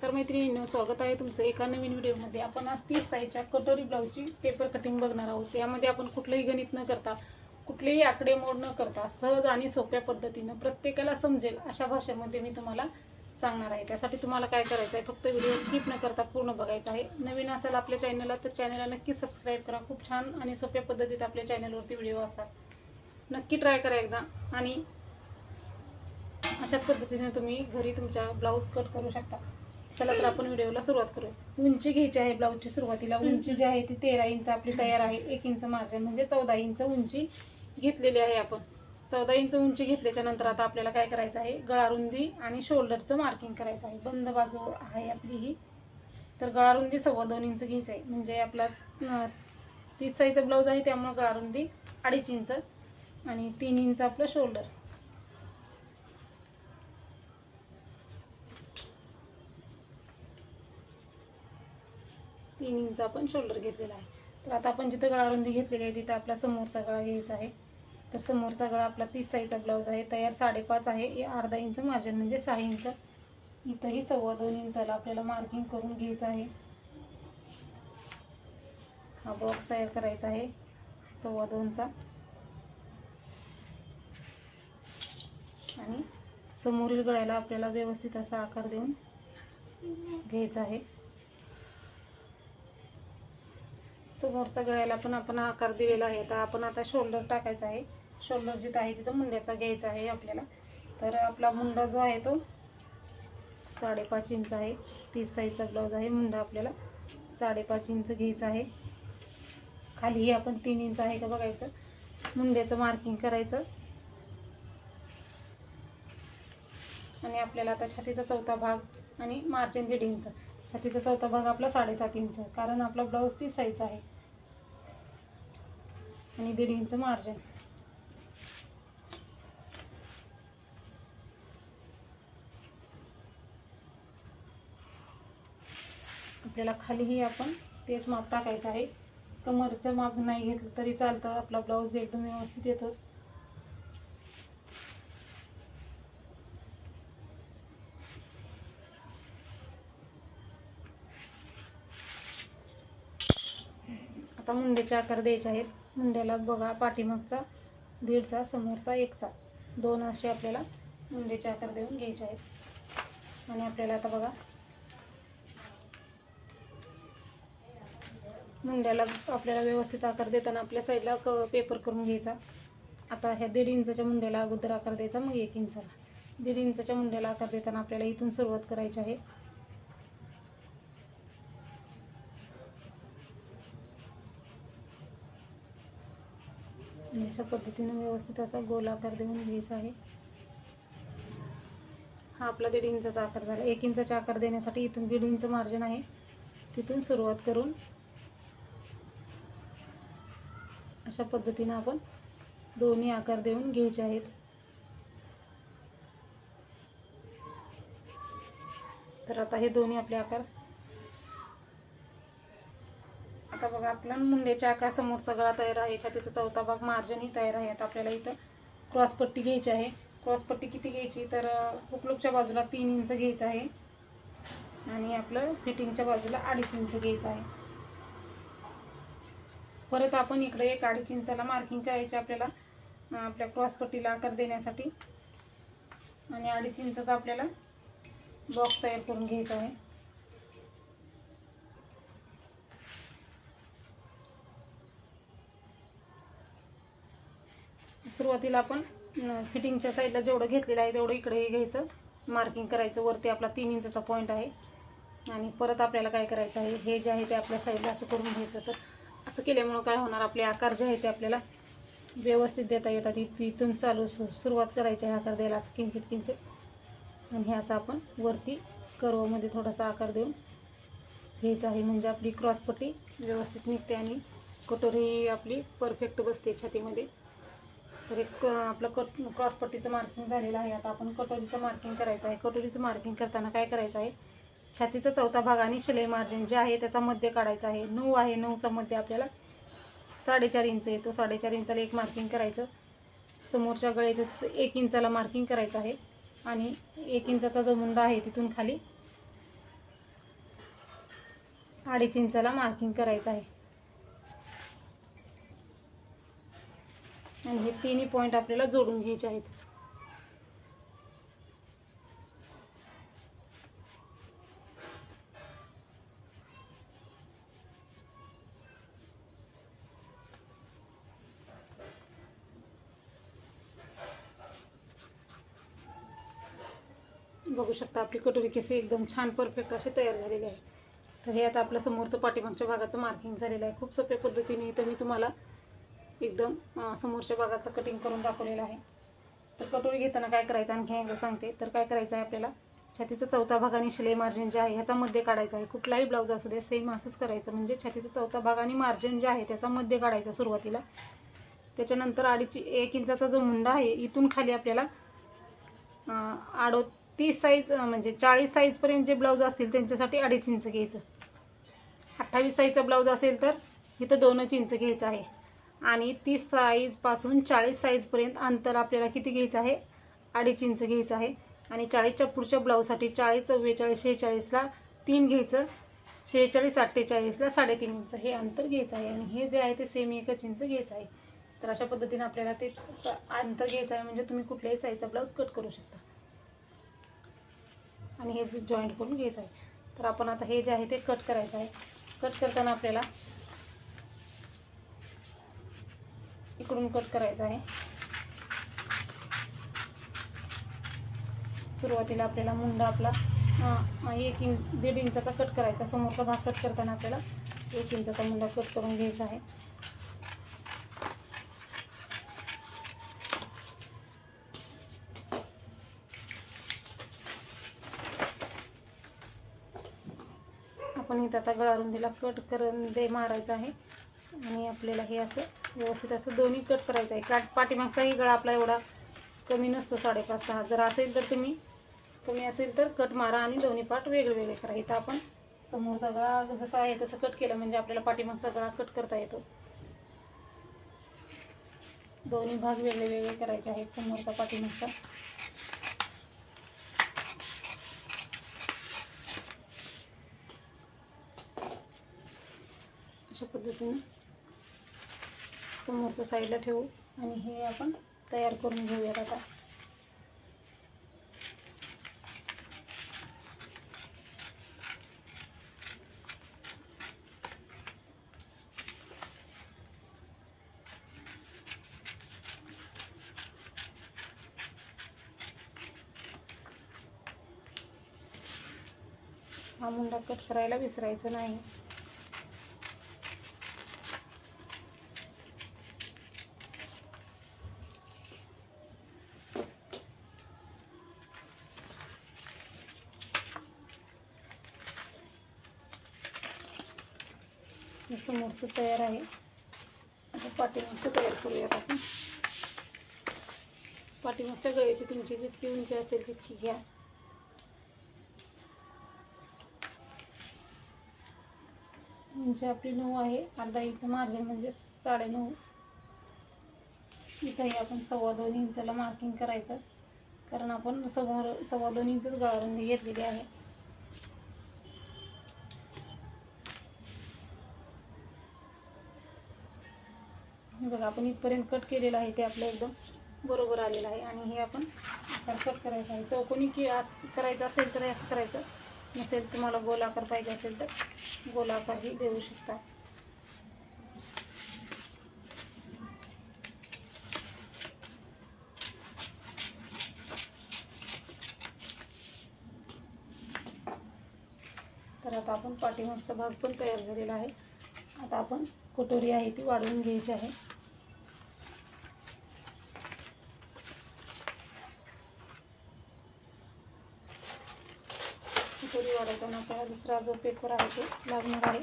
नमस्कार मैत्रिणींनो, स्वागत आहे तुमचं एका नवीन व्हिडिओमध्ये। आपण आज 30 साईजच्या कटोरी ब्लाऊजची पेपर कटिंग बघणार आहोत। यामध्ये आपण कुठलंही गणित न करता, कुठलेही आकडेमोड न करता सहज आणि सोप्या पद्धतीने प्रत्येकाला समजेल अशा भाषेमध्ये मी तुम्हाला सांगणार आहे। त्यासाठी तुम्हाला काय करायचं आहे, फक्त व्हिडिओ स्किप न करता पूर्ण बघायचा आहे। नवीन असाल आपल्या चॅनलला तर चॅनलला नक्की सबस्क्राइब करा। खूप छान आणि सोप्या पद्धतीत आपल्या चॅनलवरती व्हिडिओ असतात, नक्की ट्राय करा एकदा। आणि अशाच पद्धतीने तुम्ही घरी तुमचा ब्लाऊज कट करू शकता। चला तर आपण व्हिडिओला सुरुवात करूया। उंची घ्यायची आहे ब्लाऊजची। सुरुवातीला उंची जी आहे ती 13 इंच आपली तयार आहे। 1 इंच मार्जिन म्हणजे 14 इंच उंची घेतलेली आहे आपण। 14 इंच उंची घेतल्याच्या नंतर आता आपल्याला काय करायचं आहे, गळा रुंदी आणि शोल्डरचं मार्किंग करायचं आहे। बंद बाजू आहे आपली ही, तर गळा रुंदी 2.25 इंच घ्यायचं आहे। म्हणजे आपला 30 साईजचा ब्लाऊज आहे त्यामुळे गळा रुंदी 2.5 इंच आणि 3 इंच आपलं शोल्डर। तीन इंच आपण शोल्डर घेतलेला आहे। तर आता आपण जिथे गळा रुंदी घेतलेली आहे तिथे आपला समोरचा गळा घ्यायचा आहे। तर समोरचा गळा आपला 30 साईजचा ब्लाऊज आहे, तयार 5.5 आहे। अर्धा इंच मार्जिन म्हणजे 6 इंच। इथंही 2.25 इंचाला आपल्याला मार्किंग करून घ्यायचं आहे। हा बॉक्स तयार करायचा आहे 2.25चा आणि समोरील गळ्याला आपल्याला व्यवस्थित असा आकार देऊन घ्यायचा आहे। समोरच्या गळ्याला पण आपण आकार दिलेला आहे। तर आपण आता शोल्डर टाकायचा आहे। शोल्डर जिथं आहे तिथं मुंड्याचा घ्यायचा आहे आपल्याला। तर आपला मुंडा जो आहे तो 5.5 इंच आहे। 30 साईजचा ब्लाऊज आहे। मुंडा आपल्याला 5.5 इंच घ्यायचा आहे। खालीही आपण 3 इंच आहे का बघायचं, मुंड्याचं मार्किंग करायचं। आणि आपल्याला आता छातीचा चौथा भाग आणि मार्जिन 1.5 इंच। छातीचा चौथा भाग आपला 7.5 इंच, कारण आपला ब्लाऊज 30 साईजचा आहे आणि 1.5 इंच मार्जिन। आपल्याला खालीही आपण तेच माप टाकायचं आहे। कमरचं माप नाही घेतलं तरी चालतं, आपला ब्लाऊज एकदम व्यवस्थित येतो। आता मुंड्याचे आकार द्यायचे आहेत। मुंड्याला बघा, पाठीमागचा 1.5चा, समोरचा 1चा, 2 असे आपल्याला मुंड्याचे आकार देऊन घ्यायचे आहेत। आणि आपल्याला आता बघा, मुंड्याला आपल्याला व्यवस्थित आकार देताना आपल्या साईडला पेपर करून घ्यायचा। आता ह्या 1.5 इंचाच्या मुंड्याला अगोदर आकार द्यायचा, मग 1 इंचाला। 1.5 इंचाच्या मुंड्याला आकार देताना आपल्याला इथून सुरुवात करायची आहे। अशा पद्धतीने व्यवस्थित असा गोल आकार देऊन घ्यायचा आहे। हा आपला 1.5 इंचाचा आकार झाला। 1 इंचाचा आकार देण्यासाठी इथून 1.5 इंच मार्जिन आहे, तिथून सुरुवात करून अशा पद्धतीने आपण दोन्ही आकार देऊन घ्यायचे आहेत। तर आता हे दोन्ही आपले आकार, आता बघा आपला मुंड्याचा आकार, समोरचा गळा तयार आहे, छातीचा चौथा भाग, मार्जिन ही तयार आहे। आता आपल्याला इथं क्रॉस पट्टी घ्यायची आहे। क्रॉस पट्टी किती घ्यायची, तर हुकलूकच्या बाजूला 3 इंच घ्यायचं आहे आणि आपलं फिटिंगच्या बाजूला 2.5 इंच घ्यायचं आहे। परत आपण इकडे 1.5 इंचाला मार्किंग करायचे आपल्याला आपल्या क्रॉस पट्टीला आकार देण्यासाठी। आणि 2.5 इंचाचा आपल्याला बॉक्स तयार करून घ्यायचा आहे। सुरुवातीला आपण फिटिंगच्या साईडला जेवढं घेतलेलं आहे तेवढं इकडे घ्यायचं, मार्किंग करायचं। वरती आपला 3 इंचाचा पॉईंट आहे आणि परत आपल्याला काय करायचं आहे, हे जे आहे ते आपल्या साईडला असं करून घ्यायचं। तर असं केल्यामुळं काय होणार, आपले आकार जे आहे ते आपल्याला व्यवस्थित देता येतात। इथून चालू सुरुवात करायची आहे आकार द्यायला, असं किंचित किंचित। आणि हे असं आपण वरती कर्वमध्ये थोडासा आकार देऊन घ्यायचा आहे, म्हणजे आपली क्रॉस पट्टी व्यवस्थित निघते आणि कटोरी आपली परफेक्ट बसते छातीमध्ये। तर एक आपलं क्रॉस पट्टीचं मार्किंग झालेलं आहे। आता आपण कटोरीचं मार्किंग करायचं आहे। कटोरीचं मार्किंग करताना काय करायचं आहे, छातीचा चौथा भाग आणि शिलाई मार्जिन जे आहे त्याचा मध्य काढायचा आहे। 9 आहे, 9चा मध्य आपल्याला 4.5 इंच येतो। 4.5 इंचाला एक मार्किंग करायचं। समोरच्या गळ्याच्या 1 इंचाला मार्किंग करायचं आहे आणि 1 इंचाचा जो मुंडा आहे तिथून खाली 2.5 इंचाला मार्किंग करायचं आहे आणि हे तिन्ही पॉईंट आपल्याला जोडून घ्यायचे आहेत. बघू शकता आपली कटोरी कशी एकदम छान परफेक्ट अशी तयार झालेली आहे. तर हे आता आपल्या समोरचं पाठीमागच्या भागाचं मार्किंग झालेलं आहे. खूप सोप्या पद्धतीने इथं मी तुम्हाला एकदम समोरच्या भागाचं कटिंग करून दाखवलेलं आहे. तर कटोरी घेताना काय करायचं आणखी एकदा सांगते. तर काय करायचं आहे आपल्याला छातीचा चौथा भाग आणि शिलाई मार्जिन जे आहे ह्याचा मध्य काढायचा आहे. कुठलाही ब्लाऊज असू दे सेम असंच करायचं. म्हणजे छातीचा चौथा भाग आणि मार्जिन जे आहे त्याचा मध्य काढायचा सुरुवातीला. त्याच्यानंतर 1 इंचाचा जो मुंडा आहे इथून खाली आपल्याला 38 साईज म्हणजे 40 साईजपर्यंत जे ब्लाऊज असतील त्यांच्यासाठी 2.5 इंच घ्यायचं. 28 साईजचा ब्लाऊज असेल तर इथं 2 इंच घ्यायचं आहे. आणि 30 साईजपासून 40 साईजपर्यंत अंतर आपल्याला किती घ्यायचं आहे 2.5 इंच घ्यायचं आहे. आणि 40च्या पुढच्या ब्लाऊजसाठी 40, 44, 46ला 3 घ्यायचं. 46, 48ला 3.5 इंच हे अंतर घ्यायचं आहे. आणि हे जे आहे ते सेम 1 इंच घ्यायचं आहे. तर अशा पद्धतीने आपल्याला ते अंतर घ्यायचं आहे. म्हणजे तुम्ही कुठल्याही साईजचा ब्लाऊज कट करू शकता. आणि हे जॉईंट करून घ्यायचं आहे. तर आपण आता हे जे आहे ते कट करायचं आहे. कट करताना आपल्याला इकडून कट करायचं आहे. सुरुवातीला आपल्याला मुंडा आपला 1.5 इंचाचा कट करायचा. समोरचा भाग कट करताना आपल्याला 1 इंचाचा मुंडा कट करून घ्यायचा आहे. आपण इथं आता गळा रुंदीला कट करून मारायचा आहे. आणि आपल्याला हे असं व्यवस्थित असं दोन्ही कट करायचं आहे. पाठीमागचाही गळा आपला एवढा कमी नसतो 5.5-6. जर असेल तर तुम्ही कमी असेल तर कट मारा आणि दोन्ही पार्ट वेगळे वेगळे करा. इथं आपण समोरचा गळा जसा आहे तसं कट केलं म्हणजे आपल्याला पाठीमागचा गळा कट करता येतो. दोन्ही भाग वेगळे वेगळे करायचे आहेत समोरचा पाठीमागचा. अशा पद्धतीने समोरच्या साईडला ठेवू आणि हे आपण तयार करून घेऊयात आता. हा मुंडा कट करायला विसरायचं नाही. समोरचं तयार आहे. आता पाठीमागचं तयार करूयात आपण. पाठीमागच्या गळ्याची तुमची जितकी उंची असेल तितकी घ्या. उंची आपली 9 आहे. अर्धा इंच मार्जिन म्हणजे 9.5. इथंही आपण 2.25 इंचाला मार्किंग करायचं. कारण आपण समोर 2.25 इंचच गळा रुंदी घेतलेली आहे. बघा आपण इथपर्यंत कट केलेलं आहे ते आपलं एकदम बरोबर आलेलं आहे. आणि हे आपण कट करायचं आहे. चौकोनी की असं करायचं असेल तर असं करायचं. नसेल तुम्हाला गोल आकार पाहिजे असेल तर गोल आकारही देऊ शकता. तर आता आपण पाठीमागचा भाग पण तयार झालेला आहे. आता आपण कटोरी आहे ती वाढवून घ्यायची आहे. कटोरी वाढवताना आपल्याला दुसरा जो पेपर आहे तो लागणार आहे.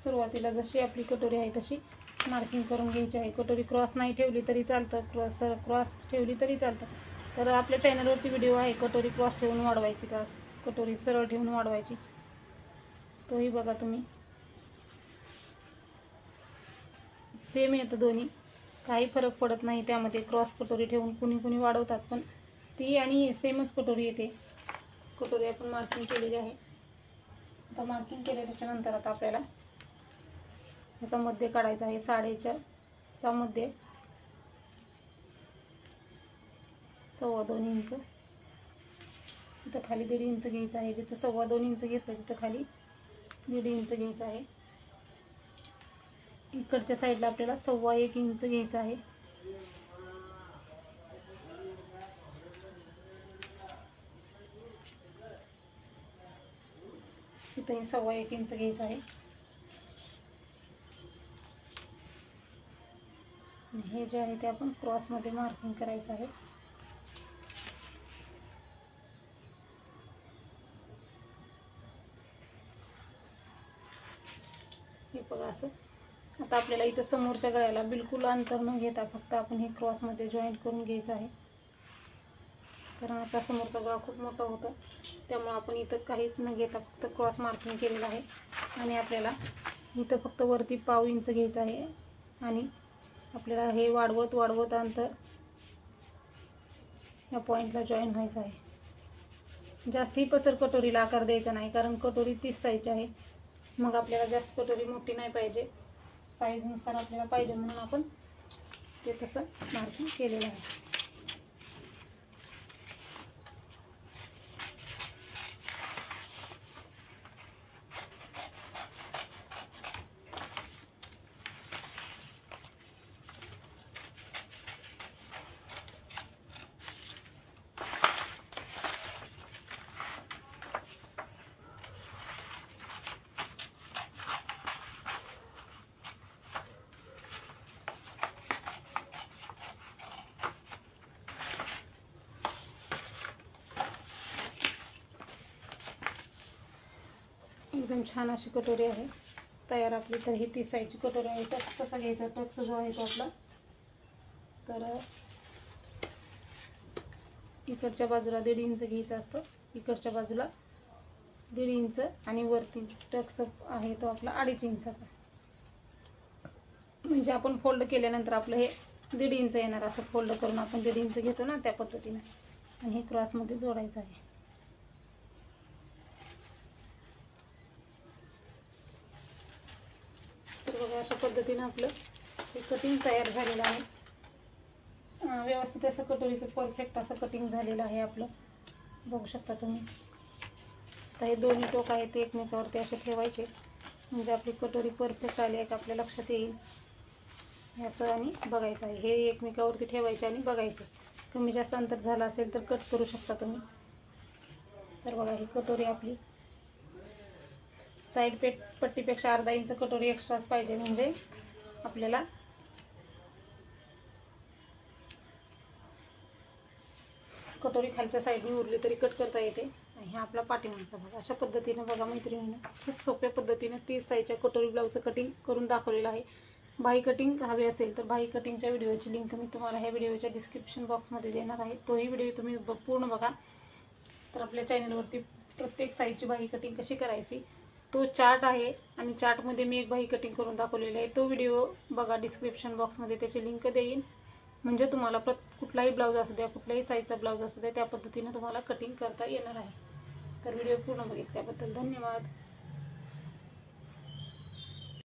सुरुवातीला जशी आपली कटोरी आहे तशी मार्किंग करून घ्यायची आहे. कटोरी क्रॉस नाही ठेवली तरी चालतं, क्रॉस ठेवली तरी चालतं. तर आपल्या चॅनलवरती व्हिडिओ आहे कटोरी क्रॉस ठेवून वाढवायची का कटोरी सरळ ठेवून वाढवायची, तोही बघा तुम्ही. सेम येतं दोन्ही, काही फरक पडत नाही त्यामध्ये. क्रॉस कटोरी ठेवून कुणी वाढवतात, पण ती आणि सेमच कटोरी येते. कटोरी आपण मार्किंग केलेली आहे. आता मार्किंग केल्याच्या नंतर आता आपल्याला याचा मध्य काढायचा आहे. 2.5चा मध्य 2.25 इंच. इथं खाली 1.5 इंच घ्यायचं आहे. जिथं 2.25 इंच घेतलं तिथं खाली 1.5 इंच घ्यायचं आहे. इकडच्या साईडला आपल्याला 1.25 इंच घ्यायचं आहे. इथंही 1.25 इंच घ्यायचं आहे. हे जे आहे ते आपण क्रॉसमध्ये मार्किंग करायचं आहे. हे बघा असं. आता आपल्याला इथं समोरच्या गळ्याला बिलकुल अंतर न घेता फक्त आपण हे क्रॉसमध्ये जॉईंट करून घ्यायचं आहे. कारण आता समोरचा गळा खूप मोठा होता, त्यामुळे आपण इथं काहीच न घेता फक्त क्रॉस मार्किंग केलेलं आहे. आणि आपल्याला इथं फक्त वरती 1/2 इंच घ्यायचं आहे. आणि आपल्याला हे वाढवत अंतर या पॉईंटला जॉईन व्हायचं आहे. जास्ती पसर कटोरीला आकार द्यायचा नाही, कारण कटोरी 30 साईजची आहे. मग आपल्याला जास्त कटोरी मोठी नाही पाहिजे, साईजनुसार आपल्याला पाहिजे म्हणून आपण ते तसं मार्किंग केलेलं आहे. एकदम छान अशी कटोरी आहे तयार आपली. तर ही 30 साईजची कटोरी आहे. टक्स कसा घ्यायचा, टक्स जो आहे तो आपला, तर इकडच्या बाजूला 1.5 इंच घ्यायचं असतं, इकडच्या बाजूला 1.5 इंच, आणि वरती टक्स आहे तो आपला 2.5 इंचाचा. म्हणजे आपण फोल्ड केल्यानंतर आपलं हे 1.5 इंच येणार. असं फोल्ड करून आपण 1.5 इंच घेतो ना, त्या पद्धतीने. आणि हे क्रॉसमध्ये जोडायचं आहे. तर बघा अशा पद्धतीने आपलं हे कटिंग तयार झालेलं आहे. व्यवस्थित असं कटोरीचं परफेक्ट असं कटिंग झालेलं आहे आपलं, बघू शकता तुम्ही. तर हे दोन्ही टोक आहेत ते एकमेकावरती असे ठेवायचे, म्हणजे आपली कटोरी परफेक्ट आली आहे का आपल्या लक्षात येईल. असं आणि बघायचं आहे. हे एकमेकावरती ठेवायचे आणि बघायचे. कमी जास्त अंतर झालं असेल तर कट करू शकता तुम्ही. तर बघा ही कटोरी आपली साईड पट्टीपेक्षा 1/2 इंच कटोरी एक्स्ट्राच पाहिजे, म्हणजे आपल्याला कटोरी खालच्या साईडनी उरली तरी कट करता येते. आणि हा आपला पाठीमागचा भाग. अशा पद्धतीने बघा मैत्रिणींनो, खूप सोप्या पद्धतीने 30 साईजच्या कटोरी ब्लाऊजचं कटिंग करून दाखवलेलं आहे. बाही कटिंग हवी असेल तर बाही कटिंगच्या व्हिडिओची लिंक मी तुम्हाला ह्या व्हिडिओच्या डिस्क्रिप्शन बॉक्समध्ये देणार आहे. तोही व्हिडिओ तुम्ही पूर्ण बघा. तर आपल्या चॅनलवरती प्रत्येक साईजची बाही कटिंग कशी करायची तो चार्ट आहे, आणि चार्टमध्ये मी एक बाही कटिंग करून दाखवलेली आहे. तो व्हिडिओ बघा, डिस्क्रिप्शन बॉक्समध्ये त्याची लिंक देईन. म्हणजे तुम्हाला कुठलाही ब्लाऊज असू द्या, कुठल्याही साईजचा ब्लाऊज असू द्या, त्या पद्धतीने तुम्हाला कटिंग करता येणार आहे. तर व्हिडिओ पूर्ण बघितल्याबद्दल धन्यवाद.